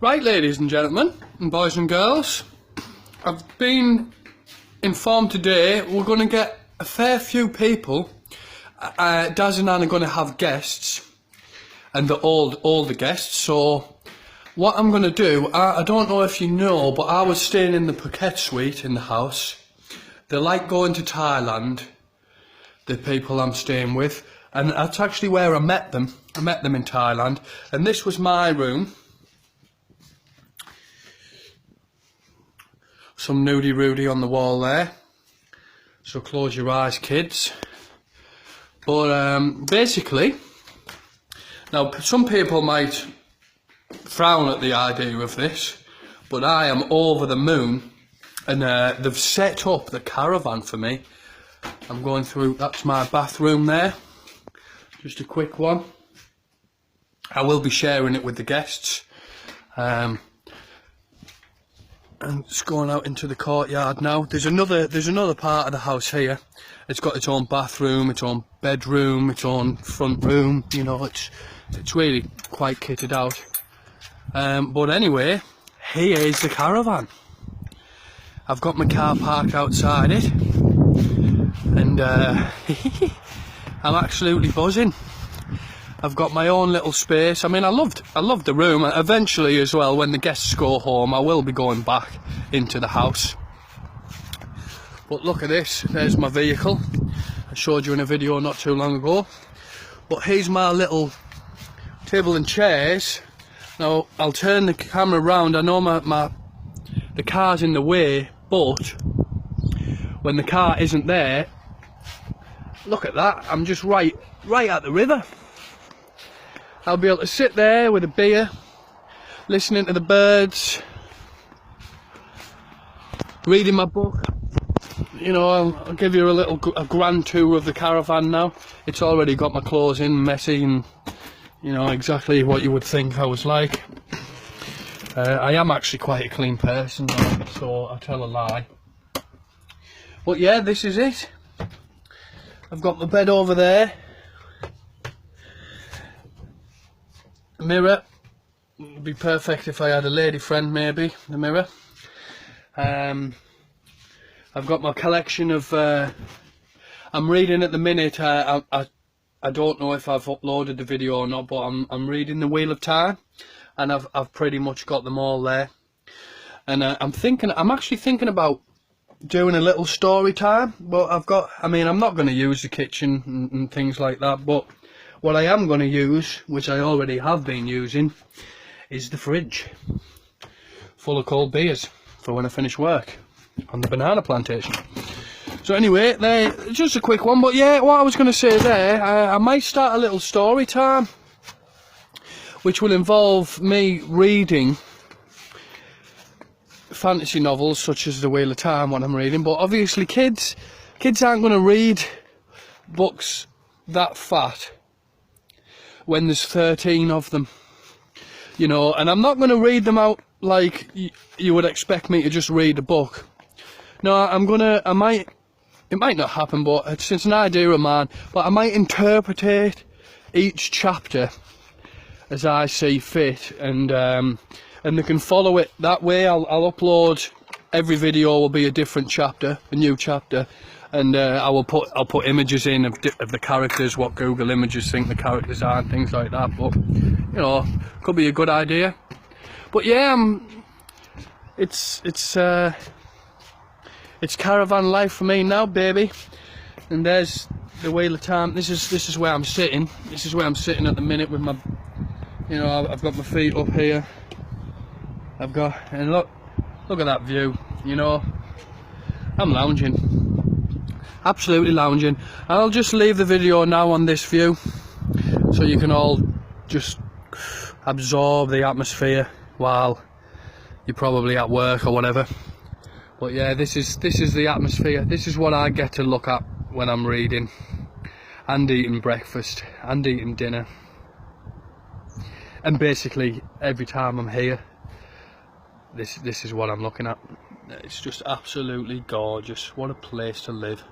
Right, ladies and gentlemen, and boys and girls, I've been informed today we're going to get a fair few people. Daz and Anne are going to have guests, and the older guests. So what I'm going to do, I don't know if you know, but I was staying in the Phuket suite in the house. They like going to Thailand, the people I'm staying with, and that's actually where I met them. I met them in Thailand, and this was my room. Some nudie Rudy on the wall there, so close your eyes, kids. But basically, now some people might frown at the idea of this, but I am over the moon, and they've set up the caravan for me. I'm going through, that's my bathroom there, just a quick one. I will be sharing it with the guests. And it's going out into the courtyard now. There's another part of the house here. It's got its own bathroom, its own bedroom, its own front room. You know, it's really quite kitted out. But anyway, here is the caravan. I've got my car parked outside it, and I'm absolutely buzzing. I've got my own little space. I mean, I loved the room. Eventually as well, when the guests go home, I will be going back into the house. But look at this, there's my vehicle. I showed you in a video not too long ago. But here's my little table and chairs. Now, I'll turn the camera around. I know the car's in the way, but when the car isn't there, look at that, I'm just right at the river. I'll be able to sit there with a beer, listening to the birds, reading my book. You know, I'll give you a grand tour of the caravan now. It's already got my clothes in, messy, and you know exactly what you would think I was like. I am actually quite a clean person, so I tell a lie. But yeah, this is it. I've got my bed over there. Mirror would be perfect if I had a lady friend, maybe. The mirror. I've got my collection of. I'm reading at the minute. I don't know if I've uploaded the video or not, but I'm reading The Wheel of Time, and I've pretty much got them all there. And I'm actually thinking about doing a little story time. But I'm not going to use the kitchen and things like that, but what I am going to use, which I already have been using, is the fridge full of cold beers for when I finish work on the banana plantation. So anyway, there, just a quick one. But yeah, what I was going to say there, I might start a little story time, which will involve me reading fantasy novels such as The Wheel of Time, what I'm reading. But obviously kids aren't going to read books that fat when there's 13 of them, you know, and I'm not going to read them out like you would expect me to just read a book. No, it might not happen, but it's an idea of mine, but I might interpret each chapter as I see fit, and they can follow it that way. I'll upload, every video will be a different chapter, a new chapter. And I'll put images in of the characters, what Google Images think the characters are, and things like that. But you know, could be a good idea. But yeah, it's caravan life for me now, baby. And there's the Wheel of Time. This is where I'm sitting. This is where I'm sitting at the minute with my, you know, I've got my feet up here. And look at that view. You know, I'm lounging. Absolutely lounging. I'll just leave the video now on this view, so you can all just absorb the atmosphere while you're probably at work or whatever. But yeah, this is the atmosphere. This is what I get to look at when I'm reading and eating breakfast and eating dinner. And basically every time I'm here, this is what I'm looking at. It's just absolutely gorgeous. What a place to live.